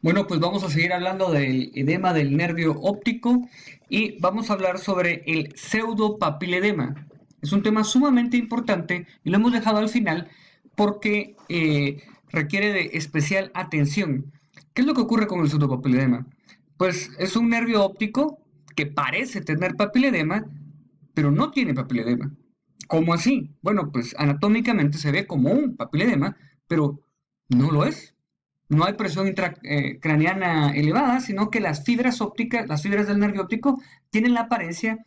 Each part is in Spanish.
Bueno, pues vamos a seguir hablando del edema del nervio óptico y vamos a hablar sobre el pseudopapiledema. Es un tema sumamente importante y lo hemos dejado al final porque requiere de especial atención. ¿Qué es lo que ocurre con el pseudopapiledema? Pues es un nervio óptico que parece tener papiledema, pero no tiene papiledema. ¿Cómo así? Bueno, pues anatómicamente se ve como un papiledema, pero no lo es. No hay presión intracraneana elevada, sino que las fibras ópticas, las fibras del nervio óptico, tienen la apariencia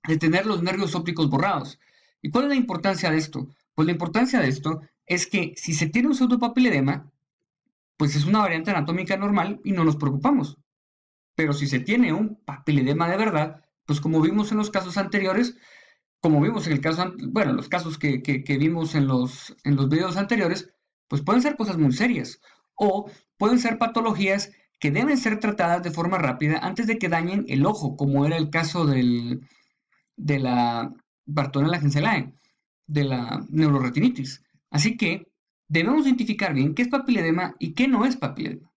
de tener los nervios ópticos borrados. ¿Y cuál es la importancia de esto? Pues la importancia de esto es que si se tiene un pseudopapiledema, pues es una variante anatómica normal y no nos preocupamos. Pero si se tiene un papiledema de verdad, pues como vimos en los casos anteriores, como vimos en el caso, bueno, los casos que vimos en los videos anteriores, pues pueden ser cosas muy serias o pueden ser patologías que deben ser tratadas de forma rápida antes de que dañen el ojo, como era el caso de la Bartonella Genselae, de la neuroretinitis. Así que debemos identificar bien qué es papiledema y qué no es papiledema.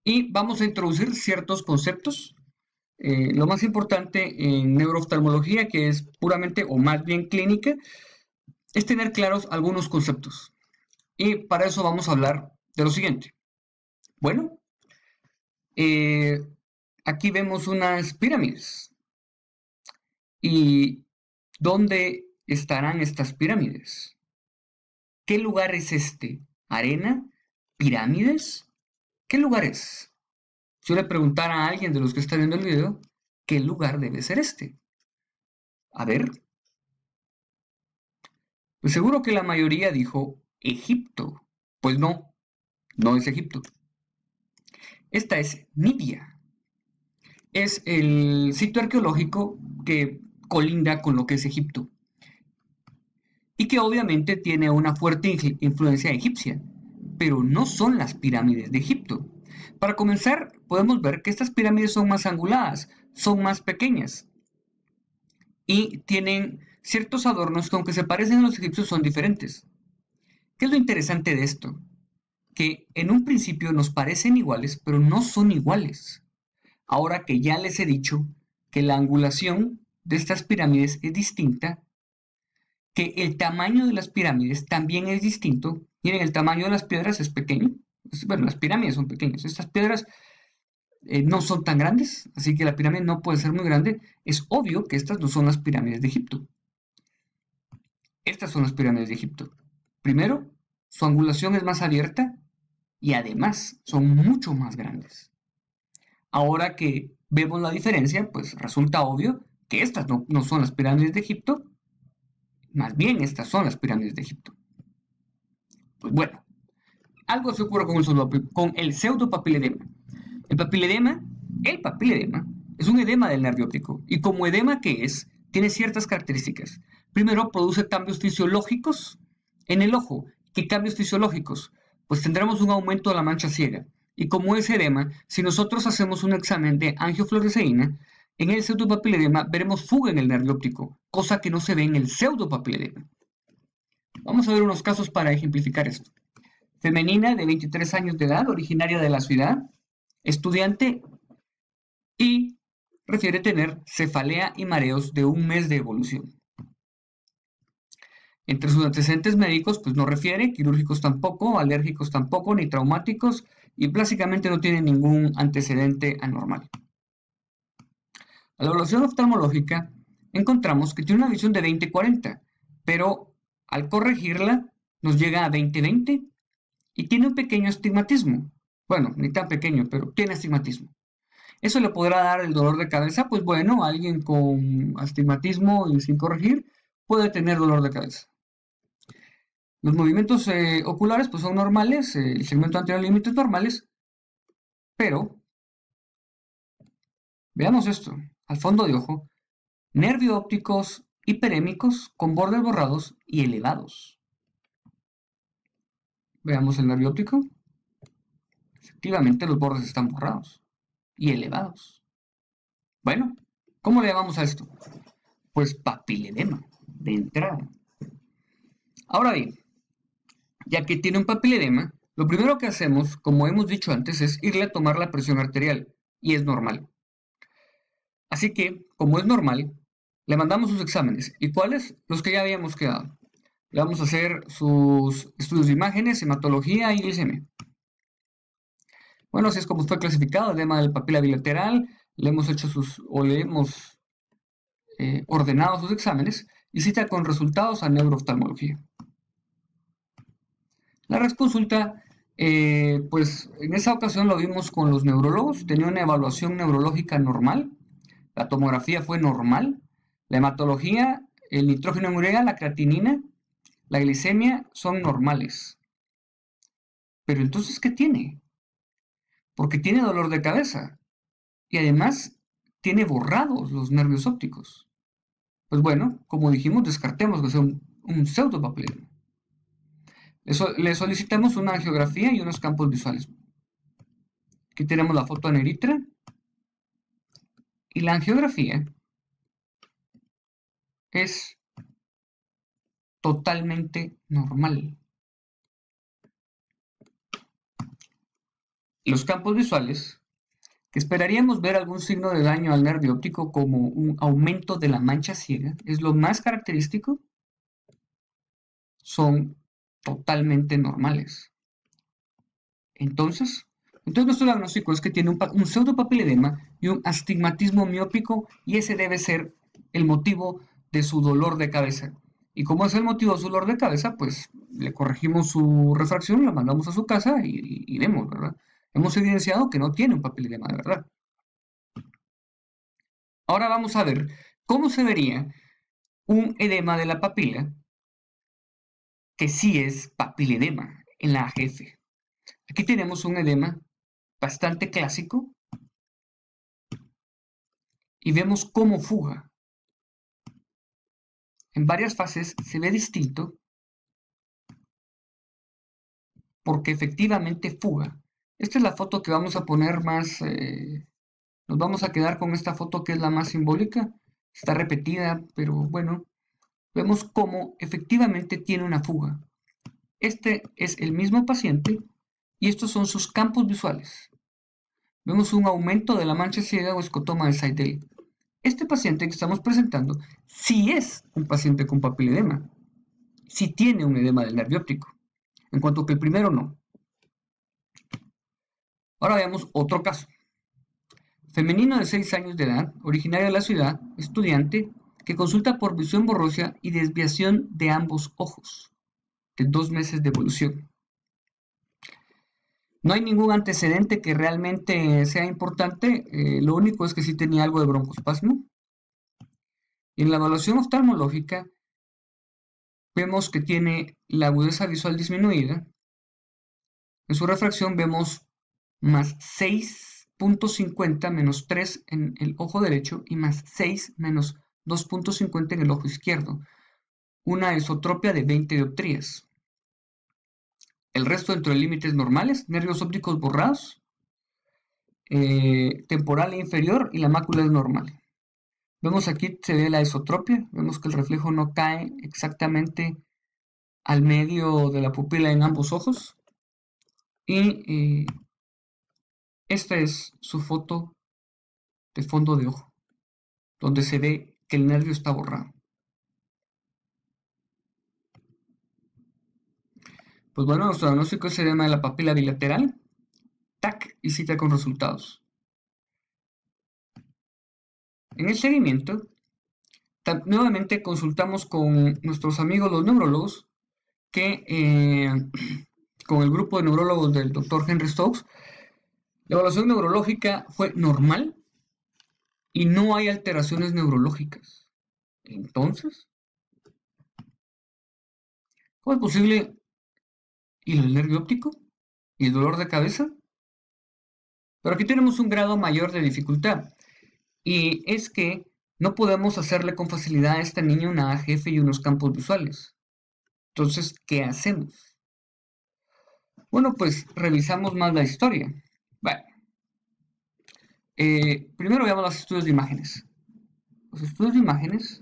Y vamos a introducir ciertos conceptos. Lo más importante en neurooftalmología, que es puramente o más bien clínica, es tener claros algunos conceptos. Y para eso vamos a hablar de lo siguiente. Bueno, eh, aquí vemos unas pirámides. ¿Y dónde estarán estas pirámides? ¿Qué lugar es este? ¿Arena? ¿Pirámides? ¿Qué lugar es? Si yo le preguntara a alguien de los que está viendo el video, ¿qué lugar debe ser este? A ver, pues seguro que la mayoría dijo Egipto. Pues no, no es Egipto. Esta es Nibia. Es el sitio arqueológico que colinda con lo que es Egipto y que obviamente tiene una fuerte influencia egipcia, pero no son las pirámides de Egipto. Para comenzar, podemos ver que estas pirámides son más anguladas, son más pequeñas y tienen ciertos adornos que aunque se parecen a los egipcios son diferentes. ¿Qué es lo interesante de esto? Que en un principio nos parecen iguales, pero no son iguales. Ahora que ya les he dicho que la angulación de estas pirámides es distinta, que el tamaño de las pirámides también es distinto. Miren, el tamaño de las piedras es pequeño. Bueno, las pirámides son pequeñas. Estas piedras no son tan grandes, así que la pirámide no puede ser muy grande. Es obvio que estas no son las pirámides de Egipto. Estas son las pirámides de Egipto. Primero, su angulación es más abierta y además son mucho más grandes. Ahora que vemos la diferencia, pues resulta obvio que estas no son las pirámides de Egipto, más bien estas son las pirámides de Egipto. Pues bueno, algo se ocurre con el pseudopapiledema. El papiledema, el papiledema, es un edema del nervio óptico y como edema que es, tiene ciertas características. Primero, produce cambios fisiológicos en el ojo. ¿Qué cambios fisiológicos? Pues tendremos un aumento de la mancha ciega. Y como es edema, si nosotros hacemos un examen de angiofluoresceína, en el pseudopapiledema veremos fuga en el nervio óptico, cosa que no se ve en el pseudopapiledema. Vamos a ver unos casos para ejemplificar esto. Femenina de 23 años de edad, originaria de la ciudad, estudiante y refiere tener cefalea y mareos de un mes de evolución. Entre sus antecedentes médicos, pues no refiere, quirúrgicos tampoco, alérgicos tampoco, ni traumáticos, y básicamente no tiene ningún antecedente anormal. A la evaluación oftalmológica encontramos que tiene una visión de 20/40, pero al corregirla nos llega a 20/20 y tiene un pequeño astigmatismo. Bueno, ni tan pequeño, pero tiene astigmatismo. ¿Eso le podrá dar el dolor de cabeza? Pues bueno, alguien con astigmatismo y sin corregir puede tener dolor de cabeza. Los movimientos oculares pues son normales, el segmento anterior límites normales, pero veamos esto, al fondo de ojo, nervio ópticos hiperémicos con bordes borrados y elevados. Veamos el nervio óptico. Efectivamente los bordes están borrados y elevados. Bueno, ¿cómo le llamamos a esto? Pues papiledema, de entrada. Ahora bien, ya que tiene un papiledema, Lo primero que hacemos, como hemos dicho antes, es irle a tomar la presión arterial, y es normal. Así que, como es normal, le mandamos sus exámenes. ¿Y cuáles? Los que ya habíamos quedado. Le vamos a hacer sus estudios de imágenes, hematología y glicemia. Bueno, así es como fue clasificado el edema del papila bilateral. Le hemos hecho le hemos ordenado sus exámenes y cita con resultados a neurooftalmología. La consulta, pues en esa ocasión lo vimos con los neurólogos. Tenía una evaluación neurológica normal. La tomografía fue normal. La hematología, el nitrógeno en urea, la creatinina, la glicemia son normales. Pero entonces, ¿qué tiene? Porque tiene dolor de cabeza y además tiene borrados los nervios ópticos. Pues bueno, como dijimos, descartemos que sea un pseudopapilema. Le solicitamos una angiografía y unos campos visuales. Aquí tenemos la foto negrita y la angiografía es totalmente normal. Los campos visuales, que esperaríamos ver algún signo de daño al nervio óptico como un aumento de la mancha ciega, es lo más característico, son totalmente normales. Entonces nuestro diagnóstico es que tiene un pseudopapiledema y un astigmatismo miópico, y ese debe ser el motivo de su dolor de cabeza. Y como es el motivo de su dolor de cabeza, pues le corregimos su refracción, la mandamos a su casa y vemos, ¿verdad? Hemos evidenciado que no tiene un papiledema de verdad. Ahora vamos a ver cómo se vería un edema de la papila que sí es papiledema en la AGF. Aquí tenemos un edema bastante clásico y vemos cómo fuga. En varias fases se ve distinto porque efectivamente fuga. Esta es la foto que vamos a poner más, nos vamos a quedar con esta foto que es la más simbólica. Está repetida, pero bueno, vemos cómo efectivamente tiene una fuga. Este es el mismo paciente y estos son sus campos visuales. Vemos un aumento de la mancha ciega o escotoma de Seidel. Este paciente que estamos presentando sí es un paciente con papiledema, sí tiene un edema del nervio óptico, en cuanto que el primero no. Ahora veamos otro caso. Femenino de 6 años de edad, originario de la ciudad, estudiante, que consulta por visión borrosa y desviación de ambos ojos, de 2 meses de evolución. No hay ningún antecedente que realmente sea importante, lo único es que sí tenía algo de broncoespasmo. Y en la evaluación oftalmológica vemos que tiene la agudeza visual disminuida. En su refracción vemos más 6.50 menos 3 en el ojo derecho y más 6 menos 2.50 en el ojo izquierdo. Una esotropia de 20 dioptrías. El resto dentro de límites normales, nervios ópticos borrados, temporal e inferior, y la mácula es normal. Vemos aquí se ve la esotropia, vemos que el reflejo no cae exactamente al medio de la pupila en ambos ojos. Y esta es su foto de fondo de ojo, donde se ve que el nervio está borrado. Pues bueno, nuestro diagnóstico es edema de la papila bilateral, TAC y cita con resultados. En el seguimiento, nuevamente consultamos con nuestros amigos los neurólogos, que con el grupo de neurólogos del Dr. Henry Stokes, la evaluación neurológica fue normal y no hay alteraciones neurológicas. Entonces, ¿cómo es posible? ¿Y el nervio óptico? ¿Y el dolor de cabeza? Pero aquí tenemos un grado mayor de dificultad, y es que no podemos hacerle con facilidad a este niño una AGF y unos campos visuales. Entonces, ¿qué hacemos? Bueno, pues revisamos más la historia. Bueno, primero veamos los estudios de imágenes. Los estudios de imágenes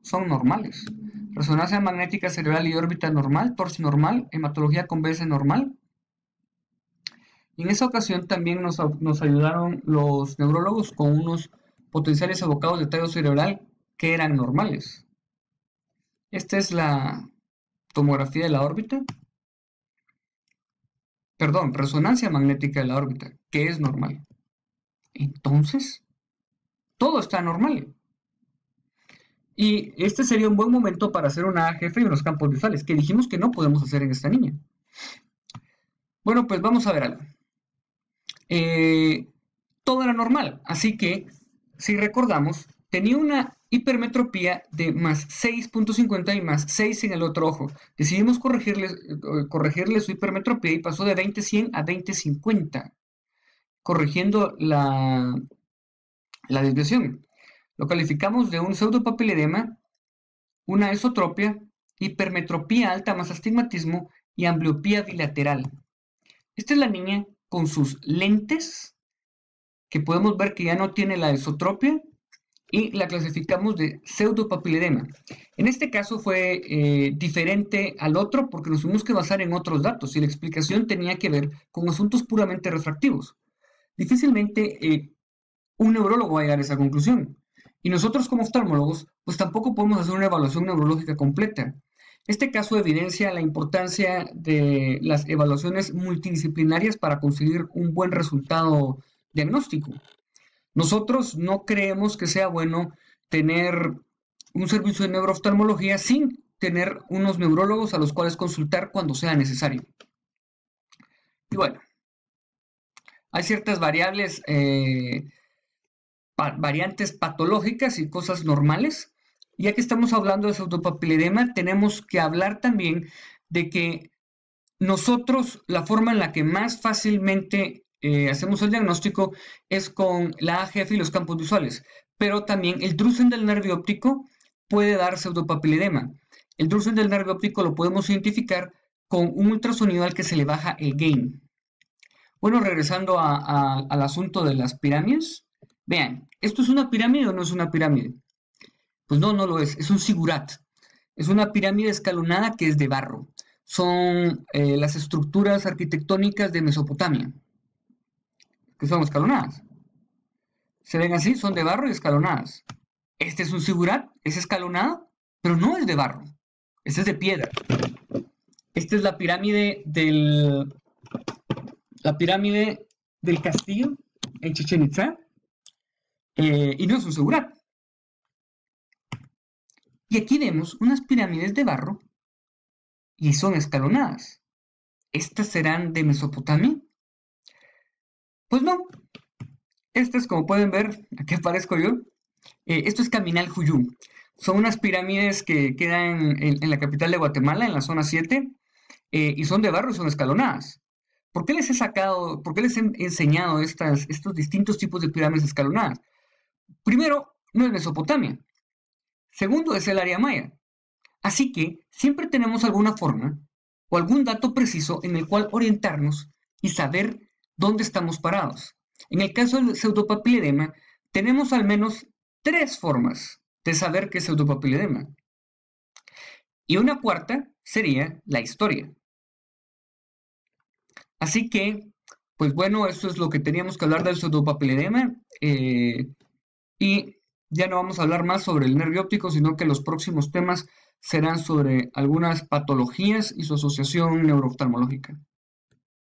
son normales. Resonancia magnética cerebral y órbita normal, torsi normal, hematología con BS normal, En esa ocasión también nos ayudaron los neurólogos con unos potenciales abocados de tallo cerebral que eran normales. Esta es la tomografía de la órbita, perdón, resonancia magnética de la órbita, que es normal. Entonces, todo está normal. Y este sería un buen momento para hacer una AGF y unos campos visuales, que dijimos que no podemos hacer en esta niña. Bueno, pues vamos a ver algo. Todo era normal, así que, si recordamos, tenía una hipermetropía de más 6.50 y más 6 en el otro ojo. Decidimos corregirle su hipermetropía y pasó de 20-100 a 20-50, corrigiendo la desviación. Lo calificamos de un pseudopapiledema, una esotropia, hipermetropía alta más astigmatismo y ambliopía bilateral. Esta es la niña con sus lentes, que podemos ver que ya no tiene la esotropia, y la clasificamos de pseudopapiledema. En este caso fue diferente al otro porque nos tuvimos que basar en otros datos y la explicación tenía que ver con asuntos puramente refractivos. Difícilmente un neurólogo va a llegar a esa conclusión. Y nosotros como oftalmólogos, pues tampoco podemos hacer una evaluación neurológica completa. Este caso evidencia la importancia de las evaluaciones multidisciplinarias para conseguir un buen resultado diagnóstico. Nosotros no creemos que sea bueno tener un servicio de neurooftalmología sin tener unos neurólogos a los cuales consultar cuando sea necesario. Y bueno, hay ciertas variables, variantes patológicas y cosas normales. Ya que estamos hablando de pseudopapiledema, tenemos que hablar también de que nosotros, la forma en la que más fácilmente hacemos el diagnóstico es con la AGF y los campos visuales, pero también el drusen del nervio óptico puede dar pseudopapiledema. El drusen del nervio óptico lo podemos identificar con un ultrasonido al que se le baja el gain. Bueno, regresando al asunto de las pirámides, vean, ¿esto es una pirámide o no es una pirámide? Pues no, no lo es un sigurat. Es una pirámide escalonada que es de barro. Son las estructuras arquitectónicas de Mesopotamia, que son escalonadas. Se ven así, son de barro y escalonadas. Este es un sigurat, es escalonado, pero no es de barro. Este es de piedra. Esta es la pirámide del castillo en Chichén Itzá, y no es un sigurat. Y aquí vemos unas pirámides de barro y son escalonadas. ¿Estas serán de Mesopotamia? Pues no. Estas, como pueden ver, aquí aparezco yo. Esto es Caminal Juyú. Son unas pirámides que quedan en la capital de Guatemala, en la zona 7, y son de barro y son escalonadas. ¿Por qué les he enseñado estos distintos tipos de pirámides escalonadas? Primero, no es Mesopotamia. Segundo, es el área maya. Así que siempre tenemos alguna forma o algún dato preciso en el cual orientarnos y saber dónde estamos parados. En el caso del pseudopapilledema, tenemos al menos 3 formas de saber qué es pseudopapilledema. Y una cuarta sería la historia. Así que, pues bueno, eso es lo que teníamos que hablar del pseudopapilledema. Y ya no vamos a hablar más sobre el nervio óptico, sino que los próximos temas serán sobre algunas patologías y su asociación neurooftalmológica.